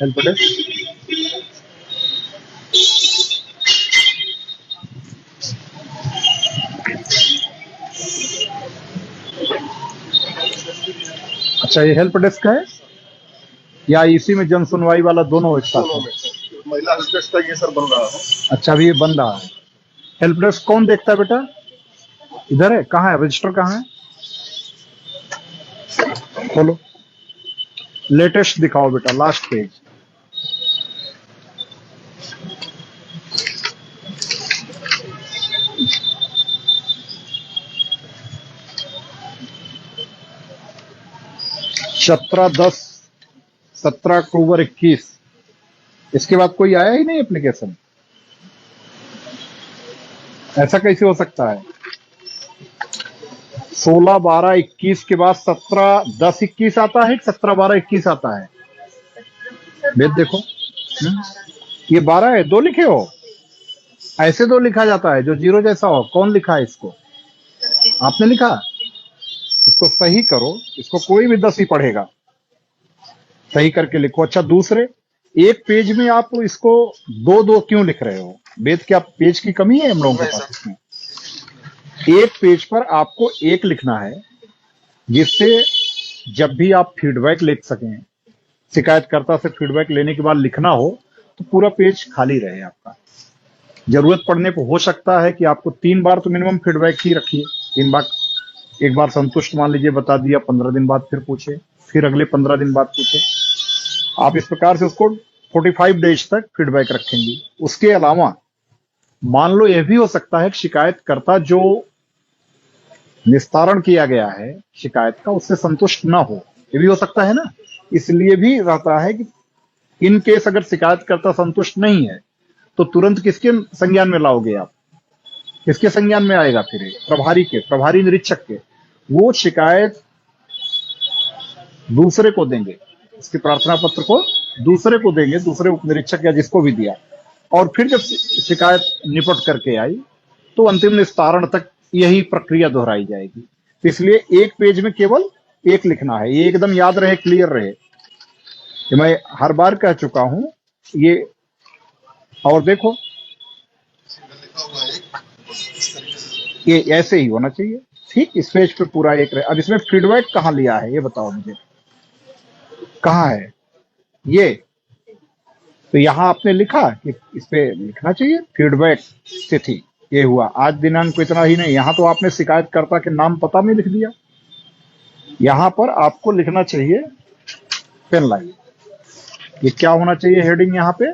Help desk. अच्छा, ये help desk है या इसी में जन सुनवाई वाला दोनों एक साथ है? महिला हेल्प डेस्क का ये सर बन रहा है। अच्छा, अभी ये बन रहा है। हेल्प डेस्क कौन देखता है बेटा? इधर है, कहाँ है रजिस्टर, कहाँ है? खोलो, लेटेस्ट दिखाओ बेटा, लास्ट पेज। सत्रह 17 अक्टूबर 21। इसके बाद कोई आया ही नहीं एप्लीकेशन। ऐसा कैसे हो सकता है? 16/12/21 के बाद 17/10/21 आता है, 17/12/21 आता है। वेद देखो। ये 12 है, 2 लिखे हो। ऐसे 2 लिखा जाता है जो जीरो जैसा हो। कौन लिखा है इसको? आपने लिखा। इसको सही करो, इसको कोई भी 10 ही पढ़ेगा। सही करके लिखो। अच्छा, दूसरे, एक पेज में आप इसको 2-2 क्यों लिख रहे हो? वेद, क्या पेज की कमी है हम लोगों के पास इसमें? एक पेज पर आपको एक लिखना है, जिससे जब भी आप फीडबैक लिख सकें, शिकायतकर्ता से फीडबैक लेने के बाद लिखना हो तो पूरा पेज खाली रहे आपका। जरूरत पड़ने पर हो सकता है कि आपको 3 बार तो मिनिमम फीडबैक ही रखिए। 3 बार, एक बार संतुष्ट मान लीजिए बता दिया, 15 दिन बाद फिर पूछे, फिर अगले 15 दिन बाद पूछे। आप इस प्रकार से उसको 45 डेज तक फीडबैक रखेंगे। उसके अलावा मान लो यह भी हो सकता है कि शिकायतकर्ता जो निस्तारण किया गया है शिकायत का, उससे संतुष्ट ना हो। ये भी हो सकता है ना। इसलिए भी रहता है कि इन केस अगर शिकायतकर्ता संतुष्ट नहीं है तो तुरंत किसके संज्ञान में लाओगे आप? किसके संज्ञान में आएगा फिर? प्रभारी के, प्रभारी निरीक्षक के। वो शिकायत दूसरे को देंगे, इसके प्रार्थना पत्र को दूसरे को देंगे, दूसरे उप निरीक्षक या जिसको भी दिया। और फिर जब शिकायत निपट करके आई तो अंतिम निस्तारण तक यही प्रक्रिया दोहराई जाएगी। इसलिए एक पेज में केवल एक लिखना है। ये एकदम याद रहे, क्लियर रहे। कि मैं हर बार कह चुका हूं ये। और देखो, ये ऐसे ही होना चाहिए। ठीक, इस पेज पे पूरा एक रहे। अब इसमें फीडबैक कहाँ लिया है ये बताओ मुझे, कहाँ है ये? तो यहां आपने लिखा कि इस पे लिखना चाहिए फीडबैक तिथि, ये हुआ आज दिनांक को। इतना ही नहीं, यहां तो आपने शिकायतकर्ता के नाम पता में लिख दिया। यहां पर आपको लिखना चाहिए, पेन लाइए, ये क्या होना चाहिए हेडिंग यहां पे?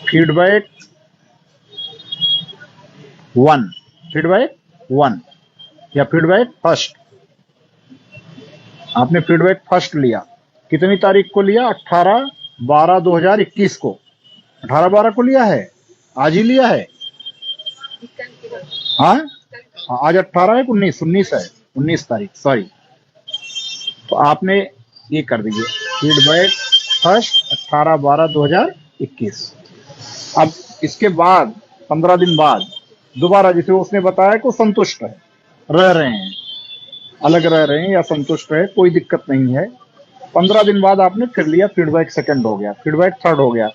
फीडबैक 1, फीडबैक 1 या फीडबैक फर्स्ट। आपने फीडबैक फर्स्ट लिया, कितनी तारीख को लिया? 18/12/2021 को। 18/12 को लिया है, आज ही लिया है। हाँ, आज 18 है, 19 है, 19 तारीख, सॉरी। तो आपने ये कर दीजिए, फीडबैक फर्स्ट 18/12/2021। अब इसके बाद 15 दिन बाद दोबारा, जिसे उसने बताया कि वो संतुष्ट है, रह रहे हैं, अलग रह रहे हैं या संतुष्ट है, कोई दिक्कत नहीं है। 15 दिन बाद आपने फिर लिया, फीडबैक सेकंड हो गया, फीडबैक थर्ड हो गया।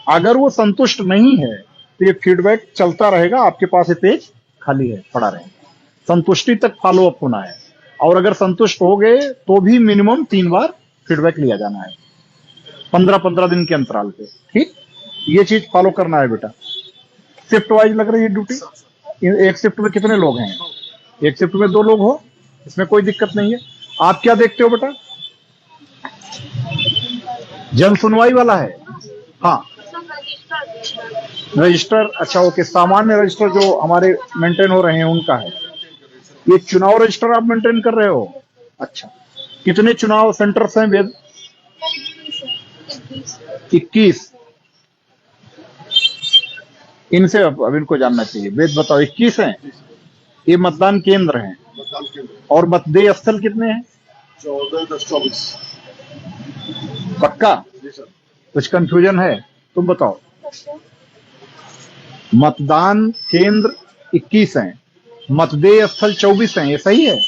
अगर वो संतुष्ट नहीं है तो ये फीडबैक चलता रहेगा, आपके पास ये पेज खाली है, पड़ा रहेगा। संतुष्टि तक फॉलो अप होना है। और अगर संतुष्ट हो गए तो भी मिनिमम 3 बार फीडबैक लिया जाना है, 15-15 दिन के अंतराल पे। ठीक, ये चीज फॉलो करना है बेटा। शिफ्ट वाइज लग रही है ड्यूटी। एक शिफ्ट में कितने लोग हैं? एक शिफ्ट में 2 लोग हो, इसमें कोई दिक्कत नहीं है। आप क्या देखते हो बेटा? जन सुनवाई वाला है। हाँ, रजिस्टर। अच्छा, ओके, सामान्य रजिस्टर जो हमारे मेंटेन हो रहे हैं उनका है। ये चुनाव रजिस्टर आप मेंटेन कर रहे हो? अच्छा, कितने चुनाव सेंटर्स हैं वेद? 21। इनसे अब इनको जानना चाहिए। वेद बताओ, 21 हैं? ये मतदान केंद्र हैं। और मतदेय स्थल कितने हैं? 14-10-24। पक्का? कुछ कंफ्यूजन है? तुम बताओ। मतदान केंद्र 21 हैं, मतदेय स्थल 24 हैं, ये सही है?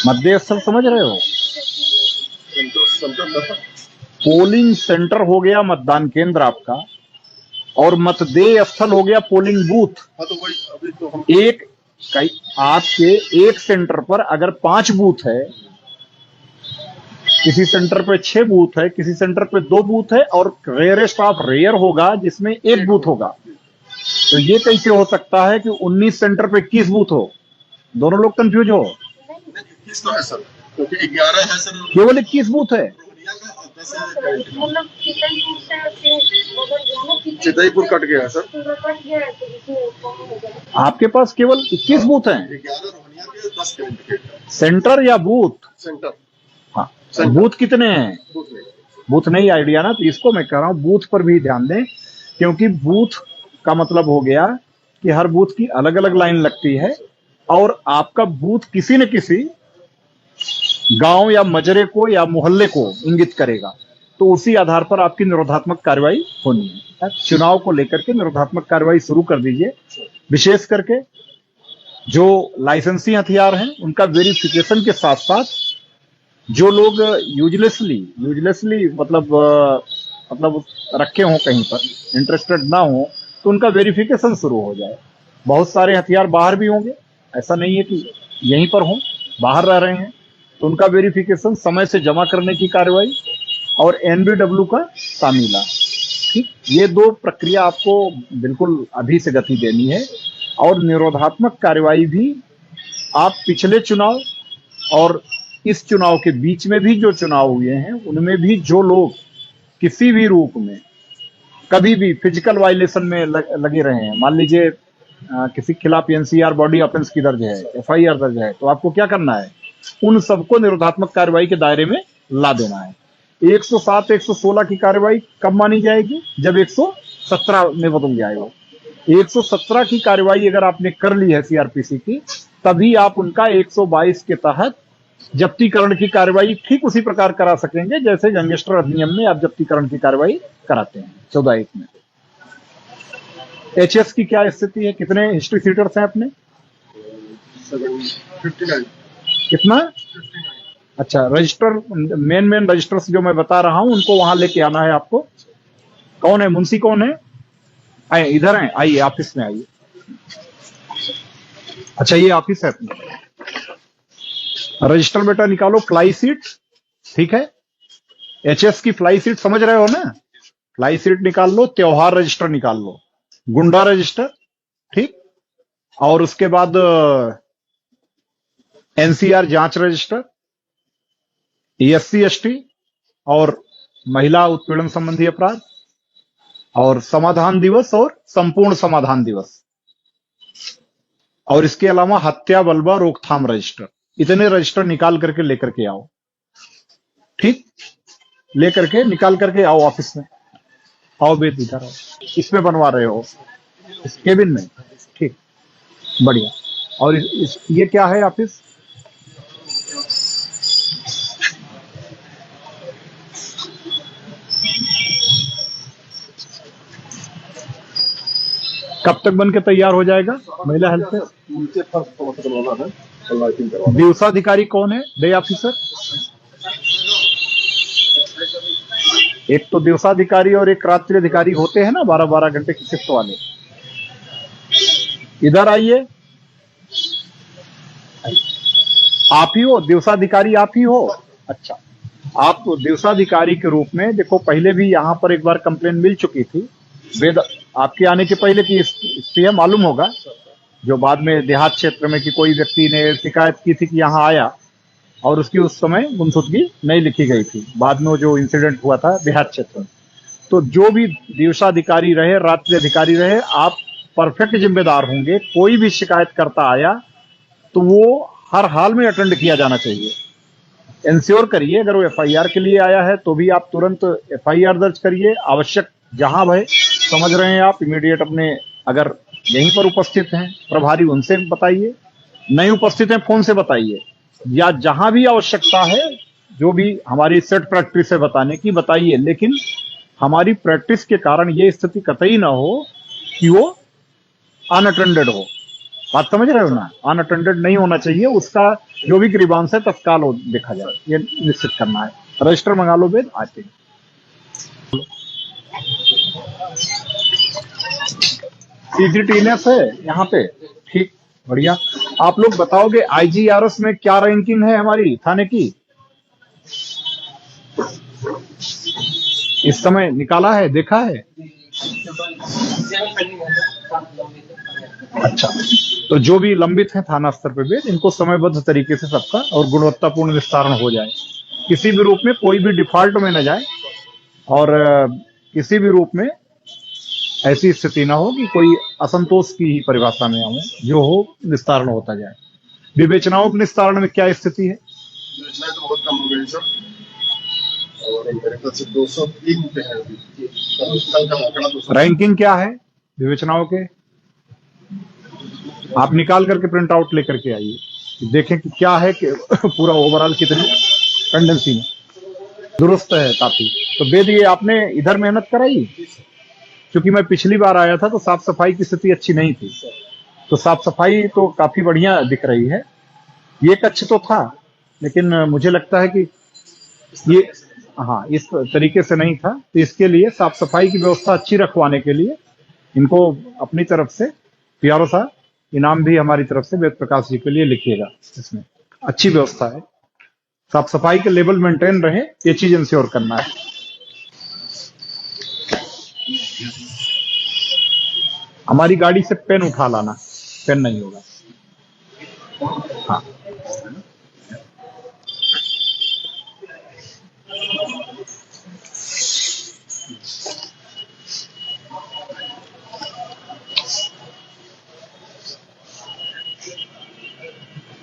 मतदेय स्थल समझ रहे हो? सेंटर था। पोलिंग सेंटर हो गया मतदान केंद्र आपका, और मतदेय स्थल हो गया पोलिंग बूथ। हाँ तो वही अभी तो हम एक कई आपके एक सेंटर पर अगर 5 बूथ है, किसी सेंटर पे 6 बूथ है, किसी सेंटर पे 2 बूथ है, और रेयरेस्ट ऑफ रेयर होगा जिसमें 1 बूथ होगा, तो ये कैसे हो सकता है कि 19 सेंटर पे 21 बूथ हो? दोनों लोग कंफ्यूज हो। 21 तो है सर, क्योंकि 11 है सर केवल 21 बूथ है। रोहनिया का और 10 है चितईपुर कट गया है सर। आपके पास केवल 21 बूथ हैं, 11 रोहनिया के, 10 कैंडिडेट सेंटर या बूथ? सेंटर। हाँ, सेंटर। बूथ कितने हैं? बूथ में बूथ नहीं आइडिया ना, तो इसको मैं कह रहा हूं बूथ पर भी ध्यान दें, क्योंकि बूथ का मतलब हो गया कि हर बूथ की अलग अलग लाइन लगती है, और आपका बूथ किसी न किसी गांव या मजरे को या मोहल्ले को इंगित करेगा, तो उसी आधार पर आपकी निरोधात्मक कार्रवाई होनी है। चुनाव को लेकर के निरोधात्मक कार्रवाई शुरू कर दीजिए। विशेष करके जो लाइसेंसी हथियार हैं उनका वेरिफिकेशन के साथ साथ, जो लोग यूजलेसली मतलब रखे हों कहीं पर, इंटरेस्टेड ना हो, तो उनका वेरिफिकेशन शुरू हो जाए। बहुत सारे हथियार बाहर भी होंगे, ऐसा नहीं है कि यहीं पर हों, बाहर रह रहे हैं, तो उनका वेरिफिकेशन, समय से जमा करने की कार्रवाई, और एनबीडब्ल्यू का तामीला। ठीक, ये 2 प्रक्रिया आपको बिल्कुल अभी से गति देनी है। और निरोधात्मक कार्रवाई भी आप पिछले चुनाव और इस चुनाव के बीच में भी जो चुनाव हुए हैं, उनमें भी जो लोग किसी भी रूप में कभी भी फिजिकल वायलेशन में लगे रहे हैं, मान लीजिए किसी के खिलाफ एनसीआर बॉडी ऑफेंस की दर्ज है, एफआईआर दर्ज है, तो आपको क्या करना है? उन सबको निरोधात्मक कार्रवाई के दायरे में ला देना है। 107, 116 की कार्रवाई कब मानी जाएगी? जब 117 में बदल जाएगा। 117 की कार्रवाई अगर आपने कर ली है सीआरपीसी की, तभी आप उनका 122 के तहत जब्तीकरण की कार्रवाई ठीक उसी प्रकार करा सकेंगे जैसे गैंगस्टर अधिनियम में आप जब्तीकरण की कार्रवाई कराते हैं 14(1) में। एचएस की क्या स्थिति है? कितने हिस्ट्री सीटर्स हैं अपने? 59। कितना? अच्छा, रजिस्टर, मेन रजिस्टर्स जो मैं बता रहा हूं उनको वहां लेके आना है आपको। कौन है मुंशी? कौन है? आइए, इधर हैं, आइए ऑफिस में आइए। अच्छा, ये ऑफिस है अपनी। रजिस्टर बेटा निकालो, फ्लाई सीट, ठीक है? एचएस की फ्लाई सीट समझ रहे हो ना? फ्लाई सीट निकाल लो, त्योहार रजिस्टर निकाल लो, गुंडा रजिस्टर, ठीक, और उसके बाद एनसीआर जांच रजिस्टर, एससी एसटी और महिला उत्पीड़न संबंधी अपराध, और समाधान दिवस और संपूर्ण समाधान दिवस, और इसके अलावा हत्या बलवा रोकथाम रजिस्टर। इतने रजिस्टर निकाल करके लेकर के आओ, ठीक? लेकर के निकाल करके आओ ऑफिस में। आओ बेट, इधर आओ। इसमें बनवा रहे हो? इस केबिन में? ठीक, बढ़िया। और ये क्या है ऑफिस? कब तक बन के तैयार हो जाएगा महिला हेल्थ से? नीचे फर्स्ट करवाना है और लाइटिंग करवाना दिवसाधिकारी कौन है? Day officer? एक तो दिवसाधिकारी और एक रात्रि अधिकारी होते हैं ना, 12-12 घंटे की शिफ्ट वाले। इधर आइए। आप ही हो दिवसाधिकारी? आप ही हो? अच्छा, आप दिवसाधिकारी के रूप में देखो, पहले भी यहां पर एक बार कंप्लेन मिल चुकी थी, वेद आपके आने के पहले की स्थिति है, मालूम होगा, जो बाद में देहात क्षेत्र में कि कोई व्यक्ति ने शिकायत की थी कि यहाँ आया और उसकी उस समय गुमशुदगी नहीं लिखी गई थी, बाद में जो इंसिडेंट हुआ था देहात क्षेत्र में। तो जो भी दिवसाधिकारी रहे, रात्रि अधिकारी रहे, आप परफेक्ट जिम्मेदार होंगे। कोई भी शिकायत करता आया तो वो हर हाल में अटेंड किया जाना चाहिए। इंश्योर करिए, अगर वो एफआईआर के लिए आया है तो भी आप तुरंत एफआईआर दर्ज करिए। आवश्यक जहां भय समझ रहे हैं आप, इमीडिएट अपने, अगर यहीं पर उपस्थित हैं प्रभारी, उनसे बताइए, नहीं उपस्थित हैं फोन से बताइए, या जहां भी आवश्यकता है, जो भी हमारी सेट प्रैक्टिस है बताने की, बताइए। लेकिन हमारी प्रैक्टिस के कारण ये स्थिति कतई ना हो कि वो अनअटेंडेड हो। बात समझ रहे हो ना? अनअटेंडेड नहीं होना चाहिए। उसका जो भी ग्रीवांस है तत्काल देखा जाए, ये निश्चित करना है। रजिस्टर मंगा लो वेद, आते हैं। सीजीटीएनएस है यहाँ पे, ठीक, बढ़िया। आप लोग बताओगे आईजीआरएस में क्या रैंकिंग है हमारी थाने की इस समय? निकाला है, देखा है? अच्छा, तो जो भी लंबित है थाना स्तर पे वेद, इनको समयबद्ध तरीके से सबका और गुणवत्तापूर्ण निस्तारण हो जाए, किसी भी रूप में कोई भी डिफॉल्ट में न जाए, और किसी भी रूप में ऐसी स्थिति ना हो कि कोई असंतोष की ही परिभाषा में आऊं, जो हो निस्तारण होता जाए। विवेचनाओं के निस्तारण में क्या स्थिति है? योजनाएं तो बहुत कम हो गई सर, और मेरे ख्याल से 203 पे है अभी। कल का आंकड़ा 200। रैंकिंग क्या है विवेचनाओं के? आप निकाल करके प्रिंट आउट लेकर के आइए, देखें कि क्या है कि पूरा ओवरऑल कितनी टेंडेंसी में दुरुस्त है काफी। तो वेद ये आपने इधर मेहनत कराई, क्योंकि मैं पिछली बार आया था तो साफ सफाई की स्थिति अच्छी नहीं थी, तो साफ सफाई तो काफी बढ़िया दिख रही है। ये कच्छ तो था, लेकिन मुझे लगता है कि ये, हाँ, इस तरीके से नहीं था, तो इसके लिए साफ सफाई की व्यवस्था अच्छी रखवाने के लिए इनको अपनी तरफ से प्यारो सा इनाम भी हमारी तरफ से वेद प्रकाश जी के लिए लिखिएगा। इसमें अच्छी व्यवस्था है, साफ सफाई के लेवल मेंटेन रहे, ये चीज इंश्योर करना है। हमारी गाड़ी से पेन उठा लाना, पेन नहीं होगा। हाँ,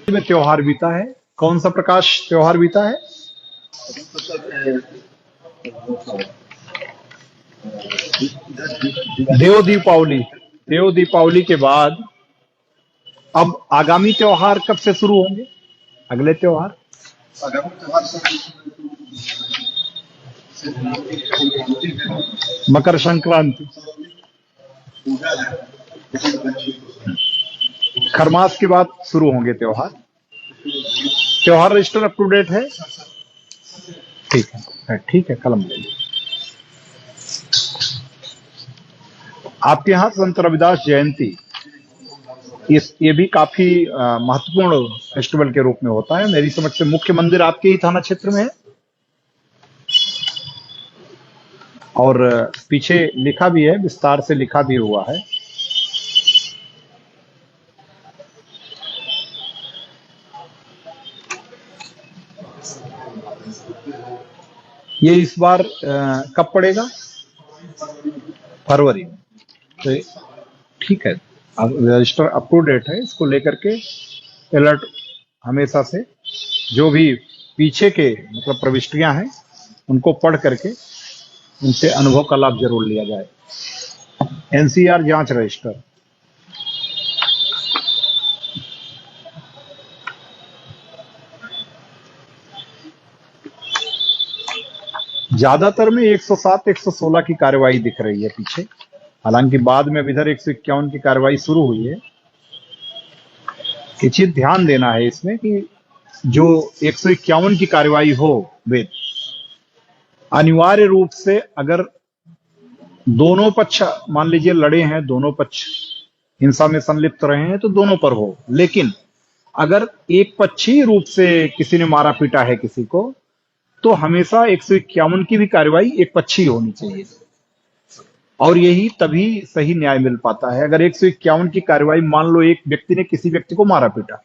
में त्योहार बीता है, कौन सा प्रकाश त्योहार बीता है? देव दीपावली। देव दीपावली के बाद अब आगामी त्योहार कब से शुरू होंगे? अगले त्योहार आगामी त्योहार सर मकर संक्रांति, पूजा है, खरमास के बाद शुरू होंगे त्योहार। त्योहार रजिस्टर अप टू डेट है? ठीक है, ठीक है, कलम ले लीजिए। आपके यहाँ संत रविदास जयंती, ये भी काफी महत्वपूर्ण फेस्टिवल के रूप में होता है। मेरी समझ से मुख्य मंदिर आपके ही थाना क्षेत्र में है, और पीछे लिखा भी है, विस्तार से लिखा भी हुआ है। ये इस बार कब पड़ेगा? फरवरी में। तो ठीक है, रजिस्टर अप टू डेट है, इसको लेकर के अलर्ट हमेशा से, जो भी पीछे के मतलब प्रविष्टियां हैं उनको पढ़ करके उनसे अनुभव का लाभ जरूर लिया जाए। एनसीआर जांच रजिस्टर, ज्यादातर में 107, 116 की कार्रवाई दिख रही है पीछे, हालांकि बाद में अब इधर 151 की कार्रवाई शुरू हुई है। ये चीज ध्यान देना है इसमें कि जो 151 की कार्रवाई हो, वे अनिवार्य रूप से अगर दोनों पक्ष मान लीजिए लड़े हैं, दोनों पक्ष हिंसा में संलिप्त रहे हैं, तो दोनों पर हो। लेकिन अगर एक पक्षीय रूप से किसी ने मारा पीटा है किसी को, तो हमेशा 151 की भी कार्रवाई एक पक्षीय होनी चाहिए, और यही तभी सही न्याय मिल पाता है। अगर 151 की कार्रवाई, मान लो एक व्यक्ति ने किसी व्यक्ति को मारा पीटा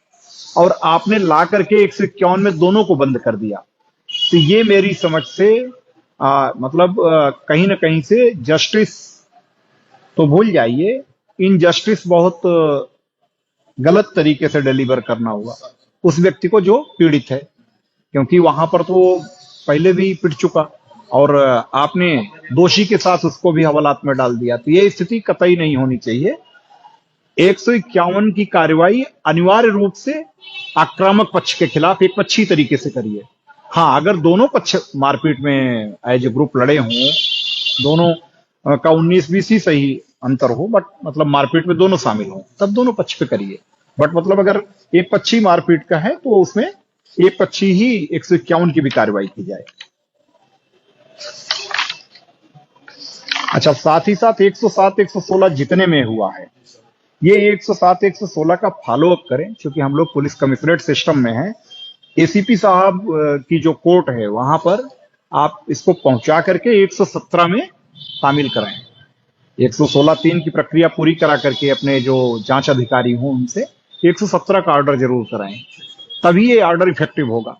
और आपने ला करके 151 में दोनों को बंद कर दिया, तो ये मेरी समझ से मतलब कहीं ना कहीं से जस्टिस तो भूल जाइए, इनजस्टिस बहुत गलत तरीके से डिलीवर करना हुआ उस व्यक्ति को जो पीड़ित है, क्योंकि वहां पर तो पहले भी पिट चुका और आपने दोषी के साथ उसको भी हवालात में डाल दिया। तो ये स्थिति कतई नहीं होनी चाहिए। 151 की कार्रवाई अनिवार्य रूप से आक्रामक पक्ष के खिलाफ एक पक्षी तरीके से करिए। हाँ, अगर दोनों पक्ष मारपीट में एज ए ग्रुप लड़े हों, दोनों का 19-20 ही सही अंतर हो, बट मतलब मारपीट में दोनों शामिल हों, तब दोनों पक्ष पे करिए। बट मतलब अगर एक पक्षी मारपीट का है तो उसमें एक पक्षी ही 151 की भी कार्रवाई की जाए। अच्छा, साथ ही साथ 107 116 जितने में हुआ है, ये 107 116 का फॉलो अप करें, क्योंकि हम लोग पुलिस कमिश्नरेट सिस्टम में हैं। एसीपी साहब की जो कोर्ट है वहां पर आप इसको पहुंचा करके 117 में शामिल कराएं। 116(3) की प्रक्रिया पूरी करा करके अपने जो जांच अधिकारी हों उनसे 117 का ऑर्डर जरूर कराएं, तभी ये ऑर्डर इफेक्टिव होगा।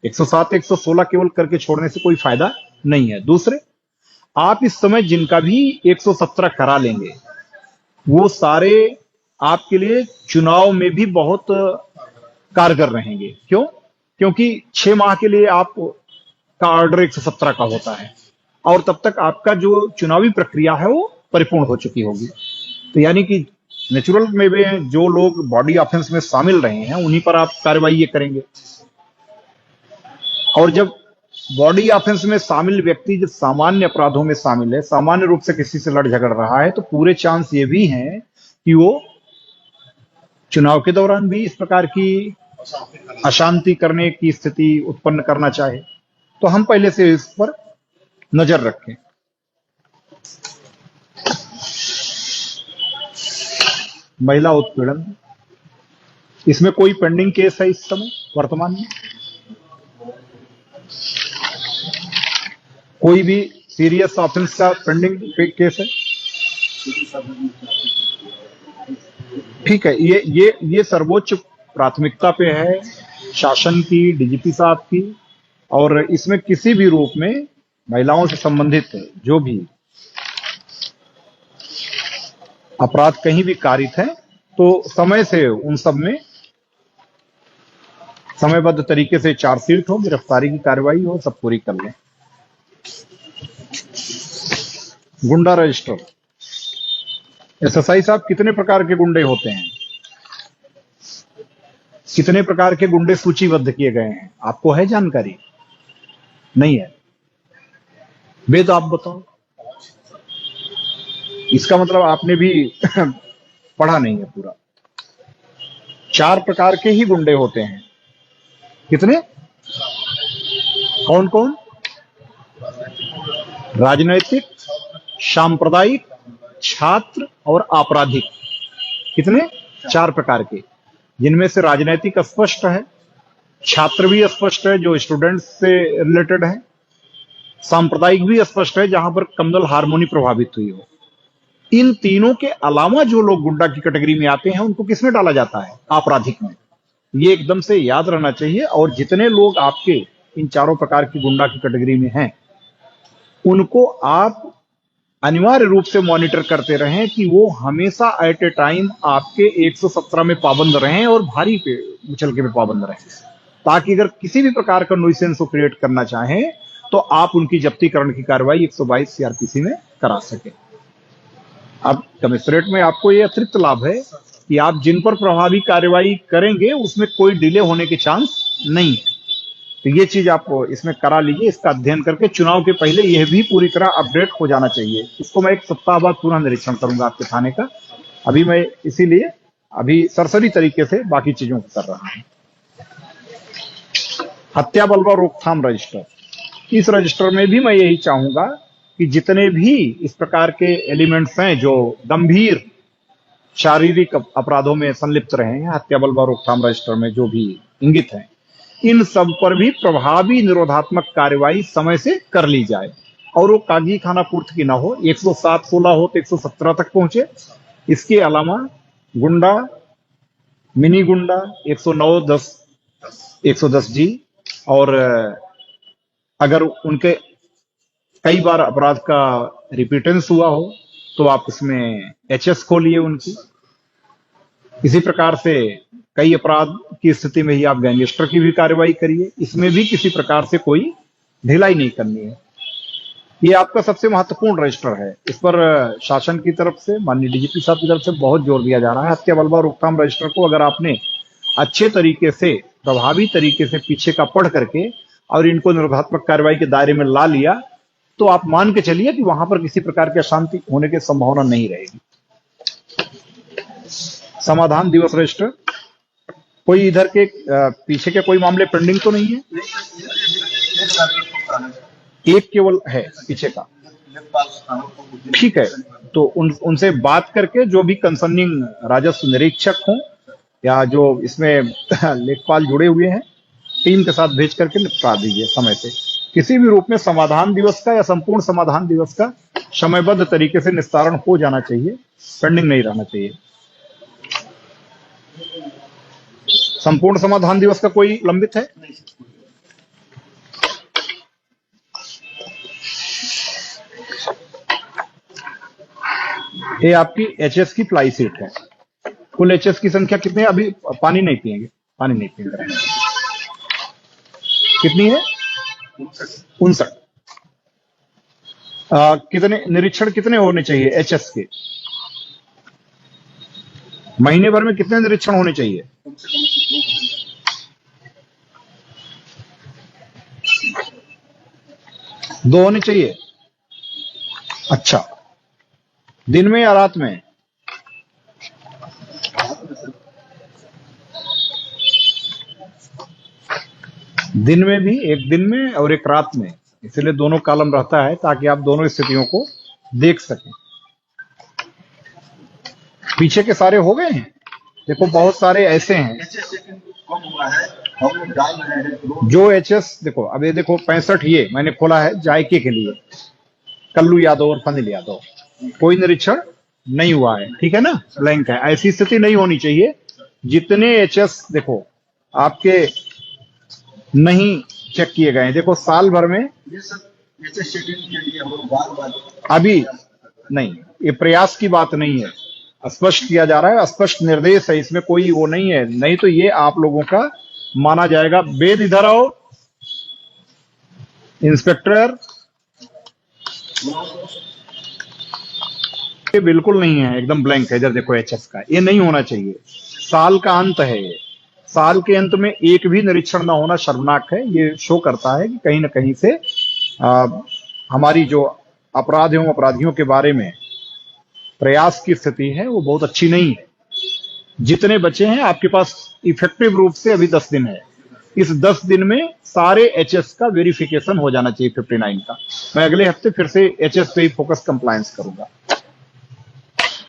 107 116 केवल करके छोड़ने से कोई फायदा नहीं है। दूसरे, आप इस समय जिनका भी 117 करा लेंगे वो सारे आपके लिए चुनाव में भी बहुत कारगर रहेंगे। क्यों? क्योंकि 6 माह के लिए आप का ऑर्डर 117 का होता है और तब तक आपका जो चुनावी प्रक्रिया है वो परिपूर्ण हो चुकी होगी। तो यानी कि नेचुरल में भी जो लोग बॉडी ऑफेंस में शामिल रहे हैं उन्हीं पर आप कार्रवाई ये करेंगे। और जब बॉडी ऑफेंस में शामिल व्यक्ति जब सामान्य अपराधों में शामिल है, सामान्य रूप से किसी से लड़ झगड़ रहा है, तो पूरे चांस ये भी हैं कि वो चुनाव के दौरान भी इस प्रकार की अशांति करने की स्थिति उत्पन्न करना चाहे। तो हम पहले से इस पर नजर रखें। महिला उत्पीड़न, इसमें कोई पेंडिंग केस है इस समय वर्तमान में? कोई भी सीरियस ऑफेंस का पेंडिंग केस है? ठीक है, ये सर्वोच्च प्राथमिकता पे है शासन की, डीजीपी साहब की। और इसमें किसी भी रूप में महिलाओं से संबंधित जो भी अपराध कहीं भी कारित है तो समय से उन सब में समयबद्ध तरीके से चार्जशीट हो, गिरफ्तारी की कार्रवाई हो, सब पूरी कर लें। गुंडा रजिस्टर, एसएसआई साहब, कितने प्रकार के गुंडे होते हैं? कितने प्रकार के गुंडे सूचीबद्ध किए गए हैं? आपको है जानकारी? नहीं है? वेद आप बताओ। इसका मतलब आपने भी पढ़ा नहीं है पूरा। 4 प्रकार के ही गुंडे होते हैं। कितने? कौन कौन? राजनैतिक, सांप्रदायिक, छात्र और आपराधिक। कितने? 4 प्रकार के, जिनमें से राजनैतिक स्पष्ट है, छात्र भी स्पष्ट है जो स्टूडेंट्स से रिलेटेड है, सांप्रदायिक भी स्पष्ट है जहां पर कम्युनल हार्मोनी प्रभावित हुई हो। इन तीनों के अलावा जो लोग गुंडा की कैटेगरी में आते हैं उनको किसमें डाला जाता है? आपराधिक में। ये एकदम से याद रहना चाहिए। और जितने लोग आपके इन चारों प्रकार की गुंडा की कैटेगरी में हैं उनको आप अनिवार्य रूप से मॉनिटर करते रहें कि वो हमेशा एट ए टाइम आपके 117 में पाबंद रहें और भारी पे मुचलके में पाबंद रहें, ताकि अगर किसी भी प्रकार का नुइसेंस को क्रिएट करना चाहें तो आप उनकी जब्तीकरण की कार्रवाई 122 सीआरपीसी में करा सके। अब कमिश्नरेट में आपको ये अतिरिक्त लाभ है कि आप जिन पर प्रभावी कार्रवाई करेंगे उसमें कोई डिले होने के चांस नहीं है। तो ये चीज आप इसमें करा लीजिए, इसका अध्ययन करके चुनाव के पहले यह भी पूरी तरह अपडेट हो जाना चाहिए। इसको मैं 1 सप्ताह बाद पुनः निरीक्षण करूंगा आपके थाने का। अभी मैं इसीलिए अभी सरसरी तरीके से बाकी चीजों को कर रहा हूं। हत्या बलवा रोकथाम रजिस्टर, इस रजिस्टर में भी मैं यही चाहूंगा कि जितने भी इस प्रकार के एलिमेंट्स हैं जो गंभीर शारीरिक अपराधों में संलिप्त रहे हैं, हत्या बलवा रोकथाम रजिस्टर में जो भी इंगित हैं, इन सब पर भी प्रभावी निरोधात्मक कार्रवाई समय से कर ली जाए और वो कागजी खाना पूर्ति की ना हो। 107-16 हो तो 117 तक पहुंचे। इसके अलावा गुंडा, मिनी गुंडा 109-10 110 जी, और अगर उनके कई बार अपराध का रिपीटेंस हुआ हो तो आप उसमें एचएस खोलिए उनकी। इसी प्रकार से कई अपराध की स्थिति में ही आप गैंगस्टर की भी कार्रवाई करिए। इसमें भी किसी प्रकार से कोई ढिलाई नहीं करनी है। ये आपका सबसे महत्वपूर्ण रजिस्टर है। इस पर शासन की तरफ से, माननीय डीजीपी साहब की तरफ से बहुत जोर दिया जा रहा है। हत्या बलवा रोकथाम रजिस्टर को अगर आपने अच्छे तरीके से, प्रभावी तरीके से पीछे का पढ़ करके और इनको निरोधात्मक कार्रवाई के दायरे में ला लिया तो आप मान के चलिए कि वहां पर किसी प्रकार की अशांति होने की संभावना नहीं रहेगी। समाधान दिवस रजिस्टर, कोई इधर के पीछे के कोई मामले पेंडिंग तो नहीं है? एक केवल है पीछे का, ठीक है। तो उनसे बात करके जो भी कंसर्निंग राजस्व निरीक्षक हों या जो इसमें लेखपाल जुड़े हुए हैं, टीम के साथ भेज करके निपटा दीजिए समय से। किसी भी रूप में समाधान दिवस का या संपूर्ण समाधान दिवस का समयबद्ध तरीके से निस्तारण हो जाना चाहिए, पेंडिंग नहीं रहना चाहिए। संपूर्ण समाधान दिवस का कोई लंबित है? ये आपकी एचएस की फ्लाई सीट है। कुल एचएस की संख्या कितनी है? अभी पानी नहीं पिएंगे, पानी नहीं पिएंगे। कितनी है? 59। कितने निरीक्षण कितने होने चाहिए एचएस के? महीने भर में कितने निरीक्षण होने चाहिए? दो होने चाहिए। अच्छा, दिन में या रात में? दिन में भी, एक दिन में और एक रात में, इसलिए दोनों कॉलम रहता है ताकि आप दोनों स्थितियों को देख सकें। पीछे के सारे हो गए हैं? देखो बहुत सारे ऐसे हैं जो एचएस, देखो अब ये देखो 65 ये मैंने खोला है जायके के लिए, कल्लू यादव और फनिल यादव, कोई निरीक्षण नहीं हुआ है, ठीक है ना, ब्लैंक है। ऐसी स्थिति नहीं होनी चाहिए। जितने एचएस देखो आपके नहीं चेक किए गए हैं, देखो साल भर में अभी नहीं, ये प्रयास की बात नहीं है, स्पष्ट किया जा रहा है, स्पष्ट निर्देश है, इसमें कोई वो नहीं है। नहीं तो ये आप लोगों का माना जाएगा। वेद इधर आओ, इंस्पेक्टर, ये बिल्कुल नहीं है, एकदम ब्लैंक है। इधर देखो एचएस का, ये नहीं होना चाहिए। साल का अंत है, साल के अंत में एक भी निरीक्षण ना होना शर्मनाक है। ये शो करता है कि कहीं ना कहीं से हमारी जो अपराध एवं अपराधियों के बारे में प्रयास की स्थिति है वो बहुत अच्छी नहीं है। जितने बचे हैं आपके पास इफेक्टिव रूप से अभी 10 दिन है। इस 10 दिन में सारे एचएस का वेरिफिकेशन हो जाना चाहिए 59 का। मैं अगले हफ्ते फिर से एचएस पे ही फोकस कंप्लायंस करूंगा।